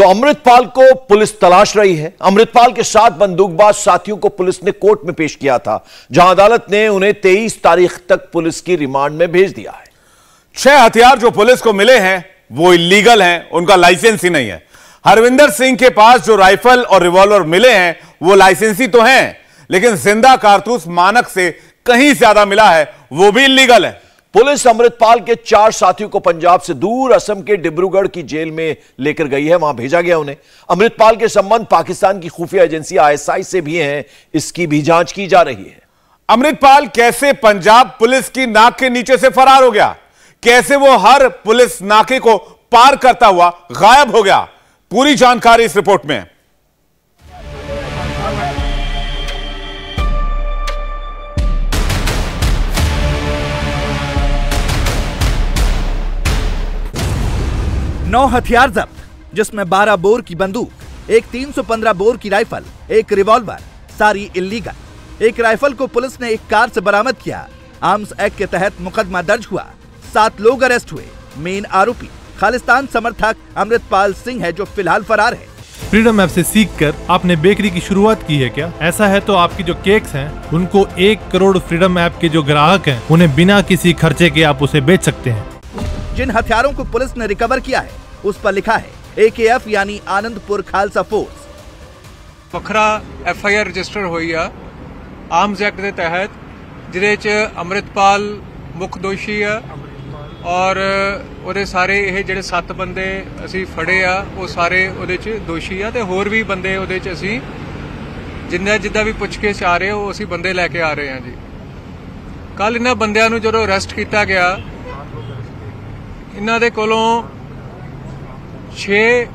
तो अमृतपाल को पुलिस तलाश रही है। अमृतपाल के 7 बंदूकबाज साथियों को पुलिस ने कोर्ट में पेश किया था, जहां अदालत ने उन्हें 23 तारीख तक पुलिस की रिमांड में भेज दिया है। 6 हथियार जो पुलिस को मिले हैं वो इलीगल हैं, उनका लाइसेंस ही नहीं है। हरविंदर सिंह के पास जो राइफल और रिवॉल्वर मिले हैं वो लाइसेंसी तो हैं, लेकिन जिंदा कारतूस मानक से कहीं ज्यादा मिला है, वो भी इलीगल है। पुलिस अमृतपाल के 4 साथियों को पंजाब से दूर असम के डिब्रूगढ़ की जेल में लेकर गई है, वहां भेजा गया उन्हें। अमृतपाल के संबंध पाकिस्तान की खुफिया एजेंसी ISI से भी हैं, इसकी भी जांच की जा रही है। अमृतपाल कैसे पंजाब पुलिस की नाक के नीचे से फरार हो गया, कैसे वो हर पुलिस नाके को पार करता हुआ गायब हो गया, पूरी जानकारी इस रिपोर्ट में। 9 हथियार जब्त, जिसमें 12 बोर की बंदूक, एक 315 बोर की राइफल, एक रिवॉल्वर, सारी इल्लीगल। एक राइफल को पुलिस ने एक कार से बरामद किया। आर्म्स एक्ट के तहत मुकदमा दर्ज हुआ। 7 लोग अरेस्ट हुए। मेन आरोपी खालिस्तान समर्थक अमृतपाल सिंह है, जो फिलहाल फरार है। फ्रीडम ऐप से सीखकर आपने बेकरी की शुरुआत की है क्या? ऐसा है तो आपकी जो केक्स हैं उनको 1 करोड़ फ्रीडम ऐप के जो ग्राहक हैं उन्हें बिना किसी खर्चे के आप उसे बेच सकते हैं। जिन हथियारों को पुलिस ने रिकवर किया है उस पर लिखा है AKF यानी आनंदपुर खालसा फोर्स। वखरा FIR रजिस्टर हुई है आर्म्स एक्ट के तहत, जिदे च अमृतपाल मुख दोषी है और ਉਹਦੇ ਸਾਰੇ ਇਹ ਜਿਹੜੇ 7 ਬੰਦੇ ਅਸੀਂ ਫੜੇ ਆ ਉਹ ਸਾਰੇ ਉਹਦੇ ਚ ਦੋਸ਼ੀ ਆ, ਤੇ ਹੋਰ ਵੀ ਬੰਦੇ ਉਹਦੇ ਚ ਅਸੀਂ ਜਿੱਦਾਂ ਵੀ ਪੁੱਛ ਕੇ ਆ ਰਹੇ ਉਹ ਅਸੀਂ ਬੰਦੇ ਲੈ ਕੇ ਆ ਰਹੇ ਹਾਂ ਜੀ। ਕੱਲ ਇਹਨਾਂ ਬੰਦਿਆਂ ਨੂੰ ਜਦੋਂ ਅਰੈਸਟ ਕੀਤਾ ਗਿਆ, ਇਹਨਾਂ ਦੇ ਕੋਲੋਂ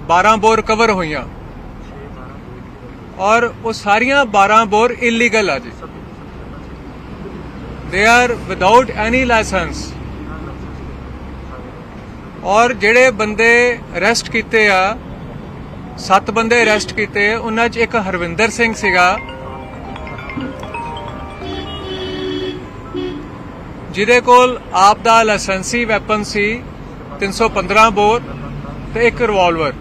12 ਬੋਰ ਕਵਰ ਹੋਈਆਂ और वो सारियां 12 बोर इलीगल है जी। They are without any licence. और जेड़े बंदे अरेस्ट किते आ, 7 बंदे अरेस्ट किते, उन्हां च एक हरविंदर सिंह सिगा जिहदे कोल आप दा लाइसेंसी वैपन सी 315 बोर ते एक रिवॉल्वर,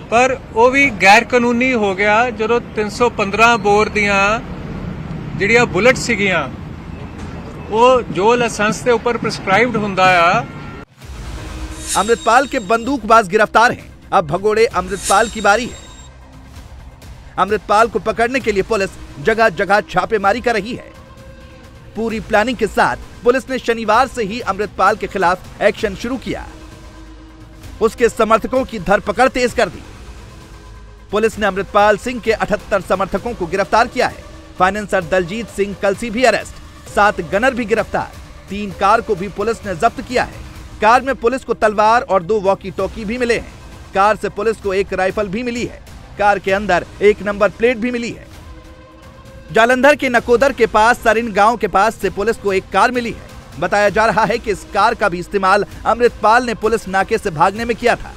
पर वो भी गैर कानूनी हो गया जो 315 बोर दियां जिहड़ियां बुलेट सीगियां वो जो लाइसेंस के ऊपर प्रिस्क्राइब्ड हुंदा है। अमृतपाल के बंदूकबाज गिरफ्तार हैं। अब भगोड़े अमृतपाल की बारी है। अमृतपाल को पकड़ने के लिए पुलिस जगह जगह छापेमारी कर रही है। पूरी प्लानिंग के साथ पुलिस ने शनिवार से ही अमृतपाल के खिलाफ एक्शन शुरू किया। उसके समर्थकों की धरपकड़ तेज कर दी। पुलिस ने अमृतपाल सिंह के 78 समर्थकों को गिरफ्तार किया है। फाइनेंसर दलजीत सिंह कलसी भी अरेस्ट, 7 गनर भी गिरफ्तार। 3 कार को भी पुलिस ने जब्त किया है। कार में पुलिस को तलवार और 2 वॉकी टॉकी भी मिले हैं। कार से पुलिस को एक राइफल भी मिली है। कार के अंदर एक नंबर प्लेट भी मिली है। जालंधर के नकोदर के पास सरिन गांव के पास से पुलिस को एक कार मिली है। बताया जा रहा है कि इस कार का भी इस्तेमाल अमृतपाल ने पुलिस नाके से भागने में किया था।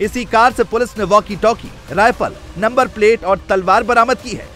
इसी कार से पुलिस ने walkie talkie, rifle, number plate और तलवार बरामद की है।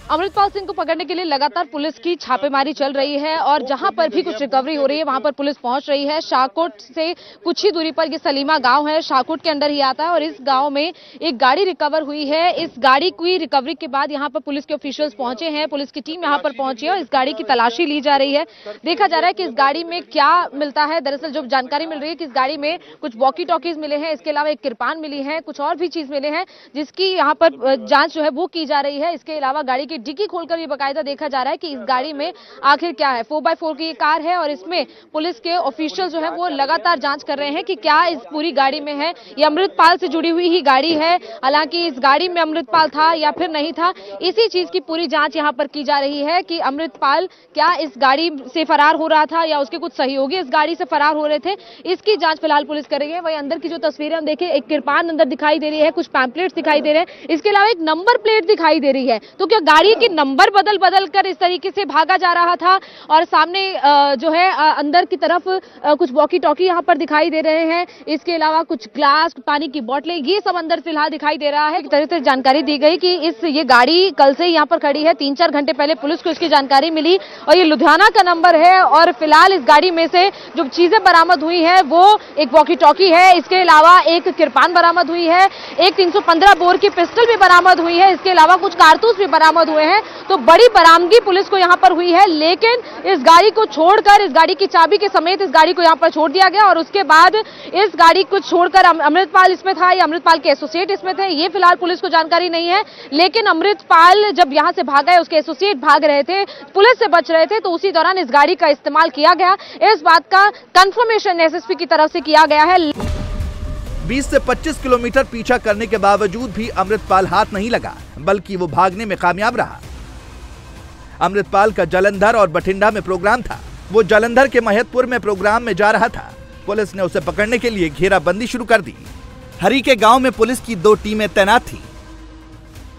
अमृतपाल सिंह को पकड़ने के लिए लगातार पुलिस की छापेमारी चल रही है और जहां पर भी कुछ रिकवरी हो रही है वहां पर पुलिस पहुंच रही है। शाहकोट से कुछ ही दूरी पर ये सलीमा गांव है, शाहकोट के अंदर ही आता है और इस गांव में एक गाड़ी रिकवर हुई है। इस गाड़ी की रिकवरी के बाद यहां पर पुलिस के ऑफिशियल्स पहुंचे हैं, पुलिस की टीम यहां पर पहुंची है और इस गाड़ी की तलाशी ली जा रही है। देखा जा रहा है कि इस गाड़ी में क्या मिलता है। दरअसल जो जानकारी मिल रही है कि इस गाड़ी में कुछ वॉकी टॉकीज मिले हैं, इसके अलावा एक किरपान मिली है, कुछ और भी चीज मिले हैं जिसकी यहाँ पर जांच जो है वो की जा रही है। इसके अलावा गाड़ी की डिक्की खोलकर भी बाकायदा देखा जा रहा है कि इस गाड़ी में आखिर क्या है। 4x4 की ये कार है और इसमें पुलिस के ऑफिशियल जो है वो लगातार जांच कर रहे हैं कि क्या इस पूरी गाड़ी में है। ये अमृतपाल से जुड़ी हुई ही गाड़ी है, हालांकि इस गाड़ी में अमृतपाल था या फिर नहीं था, इसी चीज की पूरी जांच यहाँ पर की जा रही है कि अमृतपाल क्या इस गाड़ी से फरार हो रहा था या उसके कुछ सहयोगी इस गाड़ी से फरार हो रहे थे। इसकी जांच फिलहाल पुलिस कर रही है। वही अंदर की जो तस्वीरें हम देखें, एक किरपान अंदर दिखाई दे रही है, कुछ पैम्पलेट्स दिखाई दे रहे हैं, इसके अलावा एक नंबर प्लेट दिखाई दे रही है। तो क्या गाड़ी गाड़ी की नंबर बदल बदल कर इस तरीके से भागा जा रहा था और सामने जो है अंदर की तरफ कुछ वॉकी टॉकी यहाँ पर दिखाई दे रहे हैं। इसके अलावा कुछ ग्लास, पानी की बोतलें, ये सब अंदर फिलहाल दिखाई दे रहा है। एक तरह से जानकारी दी गई कि ये गाड़ी कल से यहाँ पर खड़ी है। 3-4 घंटे पहले पुलिस को इसकी जानकारी मिली और ये लुधियाना का नंबर है। और फिलहाल इस गाड़ी में से जो चीजें बरामद हुई है वो एक वॉकी टॉकी है, इसके अलावा एक किरपान बरामद हुई है, एक 315 बोर की पिस्टल भी बरामद हुई है, इसके अलावा कुछ कारतूस भी बरामद हुए हैं। तो बड़ी बरामदगी पुलिस को यहाँ पर हुई है। लेकिन इस गाड़ी को छोड़कर, इस गाड़ी की चाबी के समेत इस गाड़ी को यहाँ पर छोड़ दिया गया और उसके बाद इस गाड़ी को छोड़कर अमृतपाल इसमें था या अमृतपाल के एसोसिएट इसमें थे, ये फिलहाल पुलिस को जानकारी नहीं है। लेकिन अमृतपाल जब यहाँ से भागा है, उसके एसोसिएट भाग रहे थे, पुलिस से बच रहे थे, तो उसी दौरान इस गाड़ी का इस्तेमाल किया गया। इस बात का कंफर्मेशन एसएसपी की तरफ से किया गया है। 20 से 25 किलोमीटर पीछा करने के बावजूद भी अमृतपाल हाथ नहीं लगा, बल्कि वो भागने में कामयाब रहा। अमृतपाल का जालंधर और बठिंडा में प्रोग्राम था। वो जालंधर के महतपुर में प्रोग्राम में जा रहा था। पुलिस ने उसे पकड़ने के लिए घेराबंदी शुरू कर दी। हरीके गांव में पुलिस की 2 टीमें तैनात थी।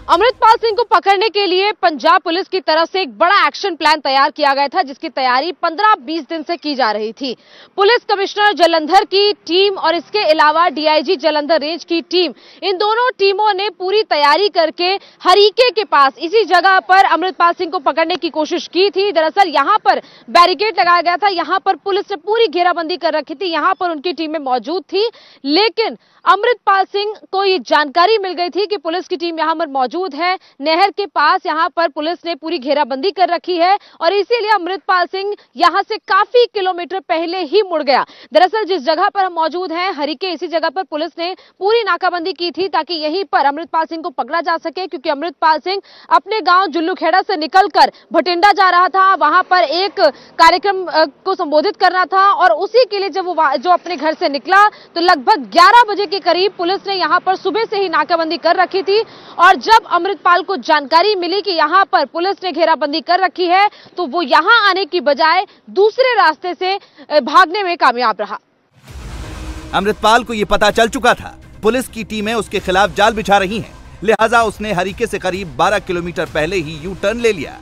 अमृतपाल सिंह को पकड़ने के लिए पंजाब पुलिस की तरफ से एक बड़ा एक्शन प्लान तैयार किया गया था, जिसकी तैयारी 15-20 दिन से की जा रही थी। पुलिस कमिश्नर जालंधर की टीम और इसके अलावा डीआईजी जालंधर रेंज की टीम, इन दोनों टीमों ने पूरी तैयारी करके हरीके के पास इसी जगह पर अमृतपाल सिंह को पकड़ने की कोशिश की थी। दरअसल यहां पर बैरिकेड लगाया गया था, यहां पर पुलिस ने पूरी घेराबंदी कर रखी थी, यहां पर उनकी टीमें मौजूद थी। लेकिन अमृतपाल सिंह को ये जानकारी मिल गई थी कि पुलिस की टीम यहां पर मौजूद है। नहर के पास यहां पर पुलिस ने पूरी घेराबंदी कर रखी है और इसीलिए अमृतपाल सिंह यहां से काफी किलोमीटर पहले ही मुड़ गया। दरअसल जिस जगह पर हम मौजूद हैं हरीके, इसी जगह पर पुलिस ने पूरी नाकाबंदी की थी ताकि यहीं पर अमृतपाल सिंह को पकड़ा जा सके, क्योंकि अमृतपाल सिंह अपने गांव जुल्लूखेड़ा से निकलकर भटिंडा जा रहा था। वहां पर एक कार्यक्रम को संबोधित करना था और उसी के लिए जब वो जो अपने घर से निकला तो लगभग 11 बजे के करीब पुलिस ने यहां पर सुबह से ही नाकाबंदी कर रखी थी। और जब अमृतपाल को जानकारी मिली कि यहां पर पुलिस ने घेराबंदी कर रखी है तो वो यहां आने की बजाय दूसरे रास्ते से भागने में कामयाब रहा। अमृतपाल को यह पता चल चुका था पुलिस की टीमें उसके खिलाफ जाल बिछा रही हैं, लिहाजा उसने हरीके से करीब 12 किलोमीटर पहले ही यू टर्न ले लिया।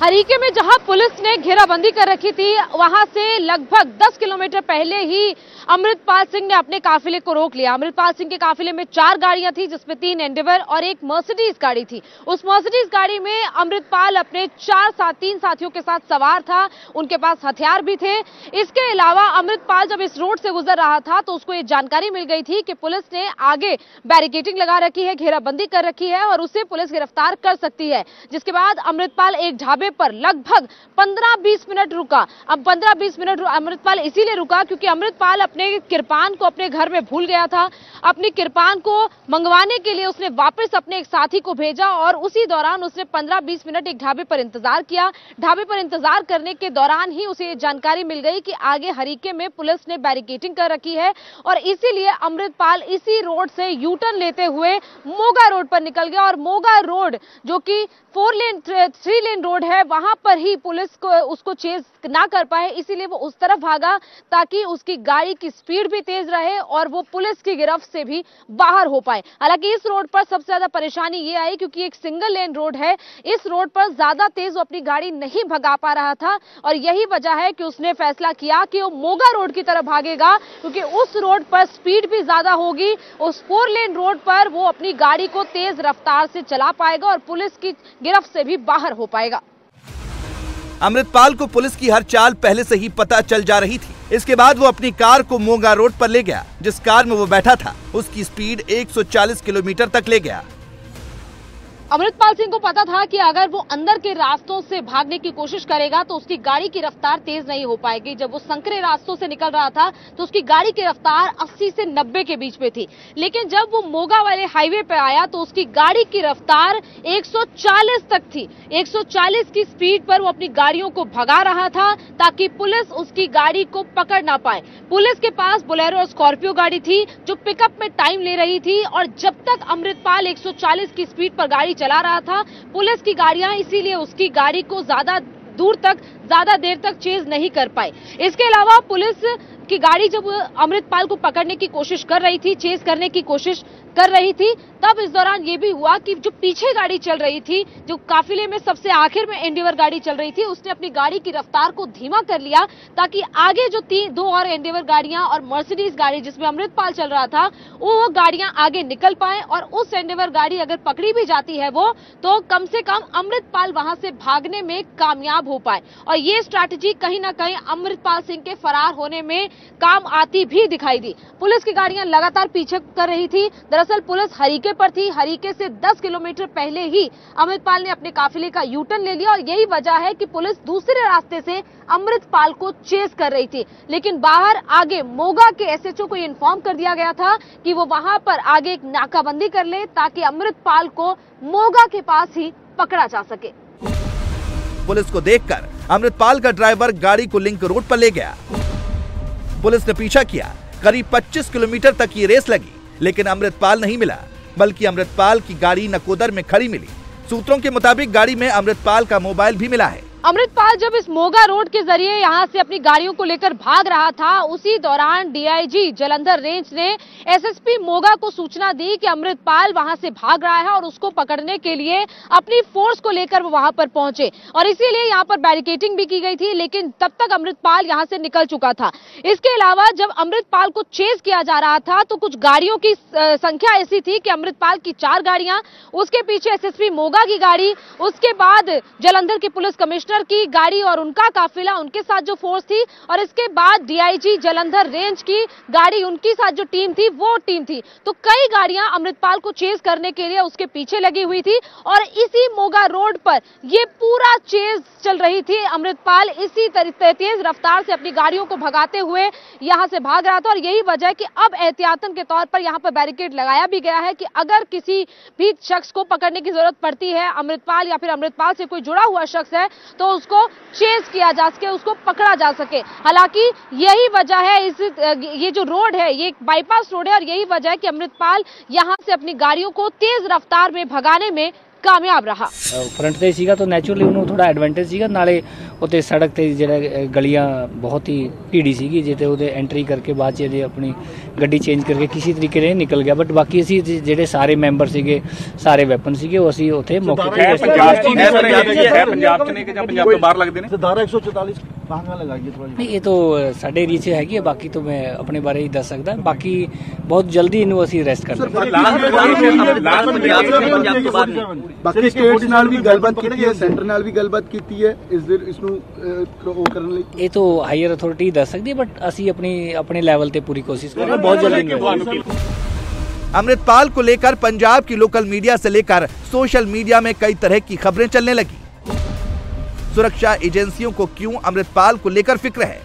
हरीके में जहां पुलिस ने घेराबंदी कर रखी थी वहां से लगभग 10 किलोमीटर पहले ही अमृतपाल सिंह ने अपने काफिले को रोक लिया। अमृतपाल सिंह के काफिले में 4 गाड़ियां थी, जिसमें 3 एंडेवर और एक मर्सिडीज गाड़ी थी। उस मर्सिडीज गाड़ी में अमृतपाल अपने 3 साथियों के साथ सवार था, उनके पास हथियार भी थे। इसके अलावा अमृतपाल जब इस रोड से गुजर रहा था तो उसको ये जानकारी मिल गई थी कि पुलिस ने आगे बैरिकेडिंग लगा रखी है, घेराबंदी कर रखी है और उसे पुलिस गिरफ्तार कर सकती है। जिसके बाद अमृतपाल एक ढाबे पर लगभग 15-20 मिनट रुका। अब 15-20 मिनट अमृतपाल इसीलिए रुका क्योंकि अमृतपाल अपने किरपान को अपने घर में भूल गया था। अपनी किरपान को मंगवाने के लिए उसने वापस अपने एक साथी को भेजा और उसी दौरान उसने 15-20 मिनट एक ढाबे पर इंतजार किया। ढाबे पर इंतजार करने के दौरान ही उसे ये जानकारी मिल गई कि आगे हरीके में पुलिस ने बैरिकेडिंग कर रखी है और इसीलिए अमृतपाल इसी रोड से यू टर्न लेते हुए मोगा रोड पर निकल गया। और मोगा रोड जो कि 3 लेन रोड है, वहां पर ही पुलिस को उसको चेज ना कर पाए, इसीलिए वो उस तरफ भागा ताकि उसकी गाड़ी की स्पीड भी तेज रहे और वो पुलिस की गिरफ्त से भी बाहर हो पाए। हालांकि इस रोड पर सबसे ज्यादा परेशानी ये आई क्योंकि एक सिंगल लेन रोड है, इस रोड पर ज्यादा तेज वो अपनी गाड़ी नहीं भगा पा रहा था और यही वजह है कि उसने फैसला किया कि वो मोगा रोड की तरफ भागेगा क्योंकि उस रोड पर स्पीड भी ज्यादा होगी। उस 4 लेन रोड पर वो अपनी गाड़ी को तेज रफ्तार से चला पाएगा और पुलिस की गिरफ्त से भी बाहर हो पाएगा। अमृतपाल को पुलिस की हर चाल पहले से ही पता चल जा रही थी। इसके बाद वो अपनी कार को मोगा रोड पर ले गया। जिस कार में वो बैठा था उसकी स्पीड 140 किलोमीटर तक ले गया। अमृतपाल सिंह को पता था कि अगर वो अंदर के रास्तों से भागने की कोशिश करेगा तो उसकी गाड़ी की रफ्तार तेज नहीं हो पाएगी। जब वो संकरे रास्तों से निकल रहा था तो उसकी गाड़ी की रफ्तार 80 से 90 के बीच में थी, लेकिन जब वो मोगा वाले हाईवे पे आया तो उसकी गाड़ी की रफ्तार 140 तक थी। 140 की स्पीड पर वो अपनी गाड़ियों को भगा रहा था ताकि पुलिस उसकी गाड़ी को पकड़ ना पाए। पुलिस के पास बोलेरो और स्कॉर्पियो गाड़ी थी जो पिकअप में टाइम ले रही थी और जब तक अमृतपाल 140 की स्पीड पर गाड़ी चला रहा था पुलिस की गाड़ियां इसीलिए उसकी गाड़ी को ज्यादा देर तक चेज नहीं कर पाई। इसके अलावा पुलिस की गाड़ी जब अमृतपाल को पकड़ने की कोशिश कर रही थी, चेस करने की कोशिश कर रही थी, तब इस दौरान ये भी हुआ कि जो पीछे गाड़ी चल रही थी, जो काफिले में सबसे आखिर में एंडेवर गाड़ी चल रही थी, उसने अपनी गाड़ी की रफ्तार को धीमा कर लिया ताकि आगे जो दो और एंडेवर गाड़ियां और मर्सिडीज गाड़ी जिसमें अमृतपाल चल रहा था, वो गाड़ियां आगे निकल पाए और उस एंडेवर गाड़ी अगर पकड़ी भी जाती है वो, तो कम से कम अमृतपाल वहां से भागने में कामयाब हो पाए। और ये स्ट्रैटेजी कहीं ना कहीं अमृतपाल सिंह के फरार होने में काम आती भी दिखाई दी। पुलिस की गाड़ियां लगातार पीछे कर रही थी। दरअसल पुलिस हरीके पर थी। हरीके से 10 किलोमीटर पहले ही अमृतपाल ने अपने काफिले का यू टर्न ले लिया और यही वजह है कि पुलिस दूसरे रास्ते से अमृतपाल को चेस कर रही थी। लेकिन बाहर आगे मोगा के एसएचओ को इन्फॉर्म कर दिया गया था कि वो वहां पर आगे एक नाकाबंदी कर ले ताकि अमृतपाल को मोगा के पास ही पकड़ा जा सके। पुलिस को देखकर अमृतपाल का ड्राइवर गाड़ी को लिंक रोड पर ले गया। पुलिस ने पीछा किया। करीब 25 किलोमीटर तक ये रेस लगी, लेकिन अमृतपाल नहीं मिला, बल्कि अमृतपाल की गाड़ी नकोदर में खड़ी मिली। सूत्रों के मुताबिक गाड़ी में अमृतपाल का मोबाइल भी मिला है। अमृतपाल जब इस मोगा रोड के जरिए यहां से अपनी गाड़ियों को लेकर भाग रहा था, उसी दौरान डीआईजी जालंधर रेंज ने एसएसपी मोगा को सूचना दी कि अमृतपाल वहां से भाग रहा है और उसको पकड़ने के लिए अपनी फोर्स को लेकर वो वहां पर पहुंचे और इसीलिए यहां पर बैरिकेडिंग भी की गई थी, लेकिन तब तक अमृतपाल यहां से निकल चुका था। इसके अलावा जब अमृतपाल को चेस किया जा रहा था तो कुछ गाड़ियों की संख्या ऐसी थी कि अमृतपाल की 4 गाड़ियां, उसके पीछे एसएसपी मोगा की गाड़ी, उसके बाद जालंधर के पुलिस कमिश्नर की गाड़ी और उनका काफिला, उनके साथ जो फोर्स थी, और इसके बाद डीआईजी जालंधर रेंज की गाड़ी, उनकी साथ जो टीम थी वो टीम थी। तो कई गाड़ियां अमृतपाल को चेस करने के लिए उसके पीछे लगी हुई थी और इसी मोगा रोड पर ये पूरा चेस चल रही थी। अमृतपाल इसी तेज रफ्तार से अपनी गाड़ियों को भगाते हुए यहां से भाग रहा था और यही वजह है कि अब एहतियातन के तौर पर यहां पर बैरिकेड लगाया भी गया है कि अगर किसी भी शख्स को पकड़ने की जरूरत पड़ती है, अमृतपाल या फिर अमृतपाल से कोई जुड़ा हुआ शख्स है, तो उसको चेस किया जा सके, उसको पकड़ा जा सके। हालांकि यही वजह है, ये जो रोड है ये एक बाईपास रोड है और यही वजह है कि अमृतपाल यहां से अपनी गाड़ियों को तेज रफ्तार में भगाने में कामयाब रहा। फ्रंट ਤੇ ਸੀਗਾ ਤਾਂ ਨੈਚੁਰਲੀ ਉਹਨੂੰ ਥੋੜਾ ਐਡਵਾਂਟੇਜ ਸੀਗਾ, ਨਾਲੇ ਉੱਤੇ ਸੜਕ ਤੇ ਜਿਹੜਾ ਗਲੀਆਂ ਬਹੁਤ ਹੀ ਢੀੜੀ ਸੀਗੀ, ਜਿੱਤੇ ਉਹਦੇ ਐਂਟਰੀ ਕਰਕੇ ਬਾਅਦ ਚ ਜੇ ਆਪਣੀ ਗੱਡੀ ਚੇਂਜ ਕਰਕੇ ਕਿਸੇ ਤਰੀਕੇ ਨਾਲ ਨਿਕਲ ਗਿਆ। ਬਟ ਬਾਕੀ ਅਸੀਂ ਜਿਹੜੇ ਸਾਰੇ ਮੈਂਬਰ ਸੀਗੇ, ਸਾਰੇ ਵੈਪਨ ਸੀਗੇ, ਉਹ ਅਸੀਂ ਉੱਥੇ ਮੌਕੇ ਤੇ ਪੰਜਾਬ ਚ ਨੇ ਕਿ ਜਾਂ ਪੰਜਾਬ ਤੋਂ ਬਾਹਰ ਲੱਗਦੇ ਨੇ। धारा 144 कहाँ लगाइए थोड़ा। नहीं, ये तो साडे ਏਰੀਏ 'ਚ ਹੈਗੀ ਹੈ, ਬਾਕੀ तो मैं अपने बारे ही दस सकदा। बाकी बहुत जल्दी ਇਹਨੂੰ ਅਸੀਂ ਅਰੈਸਟ ਕਰ ਲਾਂਗੇ। बाकी स्टेट्स नाल भी गलबात कीती है, सेंटर नाल भी गलबात कीती है इसनू ਉਹ ਕਰਨ ਲਈ। ਇਹ तो हायर अथॉरिटी दस सकती है, बट ਅਸੀਂ अपने लेवल ਤੇ पूरी कोशिश कर रहे हैं। बहुत जल्दी अमृतपाल को लेकर पंजाब की लोकल मीडिया से लेकर सोशल मीडिया में कई तरह की खबरें चलने लगी। सुरक्षा एजेंसियों को क्यों अमृतपाल को लेकर फिक्र है?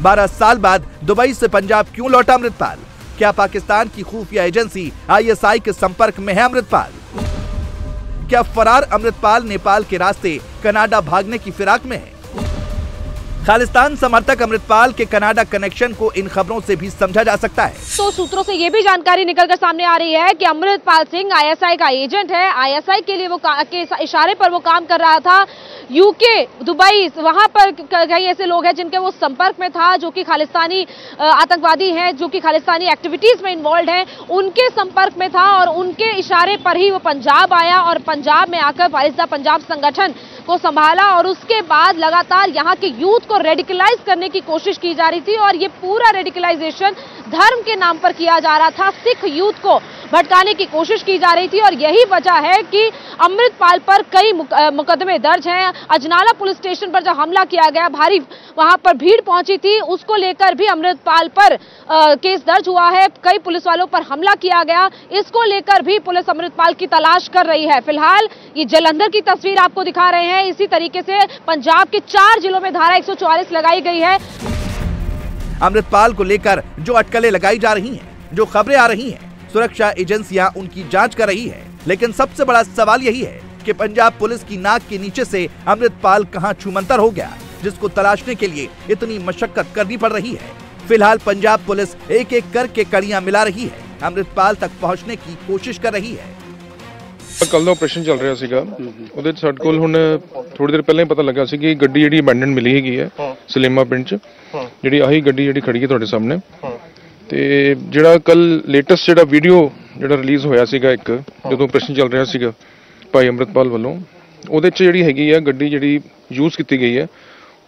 12 साल बाद दुबई से पंजाब क्यों लौटा अमृतपाल? क्या पाकिस्तान की खुफिया एजेंसी आईएसआई के संपर्क में है अमृतपाल? क्या फरार अमृतपाल नेपाल के रास्ते कनाडा भागने की फिराक में है? खालिस्तान समर्थक अमृतपाल के कनाडा कनेक्शन को इन खबरों से भी समझा जा सकता है। तो सूत्रों से ये भी जानकारी निकलकर सामने आ रही है कि अमृतपाल सिंह आईएसआई का एजेंट है। आईएसआई के लिए वो के इशारे पर वो काम कर रहा था। यूके, दुबई, वहां पर कई ऐसे लोग हैं जिनके वो संपर्क में था, जो कि खालिस्तानी आतंकवादी हैं, जो कि खालिस्तानी एक्टिविटीज में इन्वॉल्व हैं, उनके संपर्क में था और उनके इशारे पर ही वो पंजाब आया और पंजाब में आकर वारिसदा पंजाब संगठन को संभाला और उसके बाद लगातार यहाँ के यूथ को रेडिकलाइज करने की कोशिश की जा रही थी और ये पूरा रेडिकलाइजेशन धर्म के नाम पर किया जा रहा था। सिख यूथ को भटकाने की कोशिश की जा रही थी और यही वजह है कि अमृतपाल पर कई मुकदमे दर्ज हैं। अजनाला पुलिस स्टेशन पर जब हमला किया गया, भारी वहां पर भीड़ पहुंची थी, उसको लेकर भी अमृतपाल पर केस दर्ज हुआ है। कई पुलिस वालों पर हमला किया गया, इसको लेकर भी पुलिस अमृतपाल की तलाश कर रही है। फिलहाल ये जालंधर की तस्वीर आपको दिखा रहे हैं। इसी तरीके से पंजाब के 4 जिलों में धारा 144 लगाई गई है। अमृतपाल को लेकर जो अटकलें लगाई जा रही हैं, जो खबरें आ रही हैं, सुरक्षा एजेंसियां उनकी जांच कर रही है, लेकिन सबसे बड़ा सवाल यही है कि पंजाब पुलिस की नाक के नीचे से अमृतपाल कहां छूमंतर हो गया, जिसको तलाशने के लिए इतनी मशक्कत करनी पड़ रही है। फिलहाल पंजाब पुलिस एक एक करके कड़ियां मिला रही है, अमृतपाल तक पहुंचने की कोशिश कर रही है। ਕੱਲ ਦਾ ਆਪਰੇਸ਼ਨ ਚੱਲ ਰਿਹਾ ਸੀਗਾ, ਉਹਦੇ 'ਚ ਸਾਡੇ ਕੋਲ ਹੁਣ ਥੋੜੀ ਦੇਰ ਪਹਿਲਾਂ ਹੀ ਪਤਾ ਲੱਗਾ ਸੀ ਕਿ ਗੱਡੀ ਜਿਹੜੀ ਅਬੈਂਡਨ ਮਿਲੀ ਹੈਗੀ ਹੈ ਸਲੇਮਾ ਪਿੰਡ 'ਚ, ਜਿਹੜੀ ਆਹੀ ਗੱਡੀ ਜਿਹੜੀ ਖੜੀ ਹੈ ਤੁਹਾਡੇ ਸਾਹਮਣੇ। ਤੇ ਜਿਹੜਾ ਕੱਲ ਲੇਟੈਸਟ ਜਿਹੜਾ ਵੀਡੀਓ ਜਿਹੜਾ ਰਿਲੀਜ਼ ਹੋਇਆ ਸੀਗਾ ਇੱਕ, ਜਦੋਂ ਆਪਰੇਸ਼ਨ ਚੱਲ ਰਿਹਾ ਸੀਗਾ ਭਾਈ ਅੰਮ੍ਰਿਤਪਾਲ ਵੱਲੋਂ, ਉਹਦੇ 'ਚ ਜਿਹੜੀ ਹੈਗੀ ਆ ਗੱਡੀ ਜਿਹੜੀ ਯੂਜ਼ ਕੀਤੀ ਗਈ ਹੈ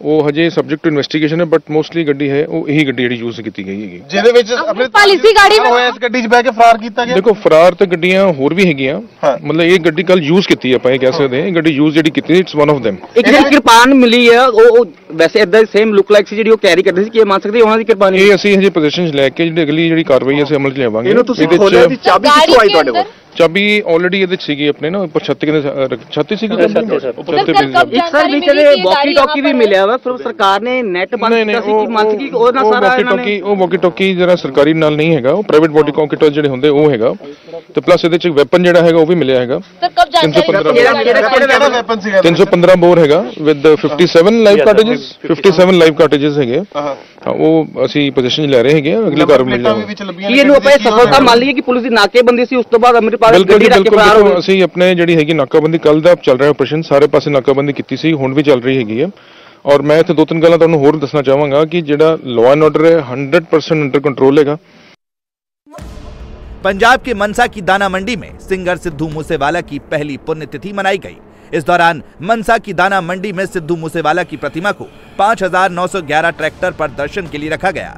ਉਹ ਹਜੇ ਸਬਜੈਕਟ ਟੂ ਇਨਵੈਸਟੀਗੇਸ਼ਨ ਹੈ, ਬਟ ਮੋਸਟਲੀ ਗੱਡੀ ਹੈ ਉਹ ਇਹੀ ਗੱਡੀ ਜਿਹੜੀ ਯੂਜ਼ ਕੀਤੀ ਗਈ ਹੈਗੀ, ਜਿਹਦੇ ਵਿੱਚ ਅੰਮ੍ਰਿਤਪਾਲ ਇसी गाड़ी में ਹੋਇਆ, ਇਸ ਗੱਡੀ 'ਚ ਬਹਿ ਕੇ ਫਰਾਰ ਕੀਤਾ ਗਿਆ। ਦੇਖੋ ਫਰਾਰ ਤੇ ਗੱਡੀਆਂ ਹੋਰ ਵੀ ਹੈਗੀਆਂ, ਮਤਲਬ ਇਹ ਗੱਡੀ ਕੱਲ ਯੂਜ਼ ਕੀਤੀ ਆਪਾਂ ਇਹ ਕਹਿ ਸਕਦੇ ਹਾਂ, ਇਹ ਗੱਡੀ ਯੂਜ਼ ਜਿਹੜੀ ਕੀਤੀ ਇਟਸ ਵਨ ਆਫ them। ਇੱਕ ਜਿਹੜੀ ਕਿਰਪਾਨ ਮਿਲੀ ਹੈ ਉਹ ਵੈਸੇ ਇਦਾਂ ਸੇਮ ਲੁੱਕ ਲਾਈਕ ਸੀ ਜਿਹੜੀ ਉਹ ਕੈਰੀ ਕਰਦੇ ਸੀ, ਕੀ ਮੰਨ ਸਕਦੇ ਉਹਨਾਂ ਦੀ ਕਿਰਪਾਨ? ਇਹ ਅਸੀਂ ਹਜੇ ਪੋਜੀਸ਼ਨ 'ਚ ਲੈ ਕੇ ਜਿਹੜੀ ਅਗਲੀ ਜਿਹੜੀ ਕਾਰਵਾਈ ਅਸੀਂ ਅਮਲ 'ਚ ਲਿਆਵਾਂਗੇ। ਇਹਨੂੰ ਤੁਸੀਂ ਖੋਲਿਆ ਦੀ ਚਾਬੀ ਕਿੱਥੋਂ ਆਈ ਤੁਹਾਡੇ ਕੋਲ? ਚਾਬੀ ਆਲਰੇਡੀ ਇਹਦੇ 'ਚ ਸੀਗੀ ਆਪਣੇ ਨਾ ਉੱਪਰ ਛੱਤ ਕਿੰਨੇ ਛੱਤੀ ਸੀਗੀ ਇੱਕ ਸਰ ਵਿੱਚ ਇਹਦੇ ਵਾਕੀ ਟਾਕੀ ਵੀ ਮਿਲਿਆ ਵਾ, ਫਿਰ ਸਰਕਾਰ ਨੇ ਨੈਟ ਬੰਦ ਕੀਤਾ ਸੀ ਕਿ ਮੰਨ ਕਿ ਉਹ ਨਾ ਸਾਰਾ ਇਹਨਾਂ ਨੇ ਉਹ ਵਾਕੀ ਟਾਕੀ ਜਿਹੜਾ ਸਰਕਾਰੀ ਨਾਲ ਨਹੀਂ ਹੈਗਾ, ਉਹ ਪ੍ਰਾਈਵੇਟ ਵਾਕੀ ਟਾਕੀ ਜਿਹੜੇ ਹੁੰਦੇ ਉਹ ਹੈਗਾ, ਤੇ ਪਲੱਸ ਇਹਦੇ 'ਚ ਵੈਪਨ ਜਿਹੜਾ ਹੈਗਾ ਉਹ ਵੀ ਮਿਲਿਆ ਹੈਗਾ। 315 ਬੋਰ ਹੈਗਾ ਵਿਦ 57 ਲਾਈਵ ਕਾਰਟੇजेस, 57 ਲਾਈਵ ਕਾਰਟੇजेस ਹੈਗੇ, ਉਹ ਅਸੀਂ ਪੋਜੀਸ਼ਨ 'ਚ ਲੈ ਰਹੇ ਹੈਗੇ, ਅਗਲੀ ਕਾਰਵਾਈ ਮਿਲ ਜਾਊਗੀ। ਕੀ ਇਹਨੂੰ ਆਪਾਂ ਸਫਲਤਾ ਮੰਨ ਲਈਏ ਕਿ ਪੁਲਿਸ ਦੀ ਨਾਕੇਬੰਦੀ ਸੀ, ਉਸ ਤੋਂ ਬਾਅਦ ਅੰਮ੍ਰਿਤਪਾਲ ਗੱਡੀ ਰੱਖ ਕੇ ਫਰਾਰ ਹੋ ਗਏ? ਅਸੀਂ ਆਪਣੇ ਜਿਹੜੀ ਹੈਗੀ ਨਾਕਾਬੰਦੀ ਕੱਲ ਦਾ ਚੱਲ ਰਿਹਾ ਆਪਰੇਸ਼ਨ, ਸਾਰੇ ਪਾਸੇ ਨਾਕਾਬੰਦੀ ਕੀਤੀ ਸੀ, ਹੁਣ ਵੀ ਚੱਲ ਰਹੀ ਹੈਗੀ ਹੈ। ਔਰ ਮੈਂ ਇੱਥੇ 2-3 ਗੱਲਾਂ ਤੁਹਾਨੂੰ ਹੋਰ ਦੱਸਣਾ ਚਾਹਾਂਗਾ ਕਿ ਜਿਹੜਾ ਲਾਅ ਐਂਡ ਆਰਡਰ ਹੈ 100% अंडर कंट्रोल हैगा। पंजाब के मनसा की दाना मंडी में सिंगर सिद्धू मूसेवाला की पहली पुण्यतिथि मनाई गई। इस दौरान मनसा की दाना मंडी में सिद्धू मूसेवाला की प्रतिमा को 5,911 ट्रैक्टर पर दर्शन के लिए रखा गया।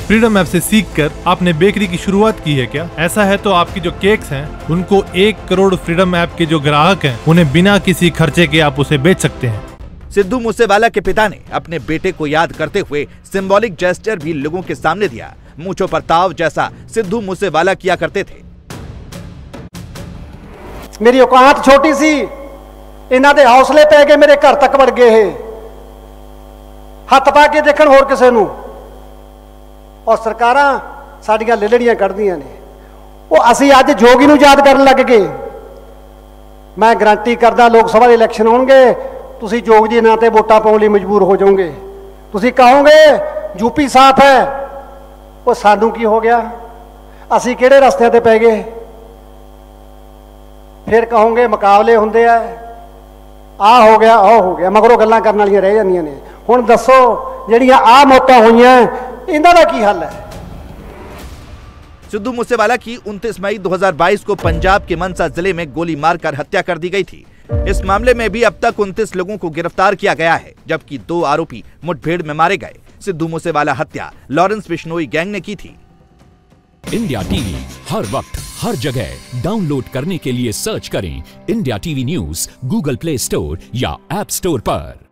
फ्रीडम ऐप से सीखकर आपने बेकरी की शुरुआत की है क्या? ऐसा है तो आपकी जो केक्स हैं उनको 1 करोड़ फ्रीडम ऐप के जो ग्राहक हैं उन्हें बिना किसी खर्चे के आप उसे बेच सकते हैं। सिद्धू मूसेवाला के पिता ने अपने बेटे को याद करते हुए सिंबॉलिक जेस्चर भी लोगों के सामने दिया। मूंछों पर ताव जैसा सिद्धू मूसेवाला किया करते थे। मेरी औकात छोटी सी, इन्हां दे हौसले पै गए मेरे घर तक वड़ गए, हथ पा के देखण होर किसे नूं, और सरकारां साडियां लिलड़ियां कढदियां ने। वो असीं अज जोगी नूं याद करन लग गए। मैं गारंटी करदा लोक सभा दे इलैक्शन होणगे, तुसीं जोग जी नां ते वोटां पाउण लई मजबूर हो जाओगे। तुसीं कहोगे यूपी साफ है, वो सानू की हो गया, असीं किहड़े रस्तिਆਂ ते पै गए। फिर कहोगे मुकाबले हुंदे आ, आ हो गया आ हो गया, मगरों गल्लां करन वालियां रह जांदियां ने। हुण दसो ਜਿਹੜੀਆਂ आ मौतां होईयां इन्हां दा की हल है? सिद्धू मूसेवाला की 29 मई 2022 को पंजाब के मनसा जिले में गोली मारकर हत्या कर दी गई थी। इस मामले में भी अब तक 29 लोगों को गिरफ्तार किया गया है, जबकि 2 आरोपी मुठभेड़ में मारे गए। सिद्धू मूसेवाला हत्या लॉरेंस बिश्नोई गैंग ने की थी। इंडिया टीवी हर वक्त हर जगह डाउनलोड करने के लिए सर्च करें India TV news Google play store या ऐप स्टोर पर।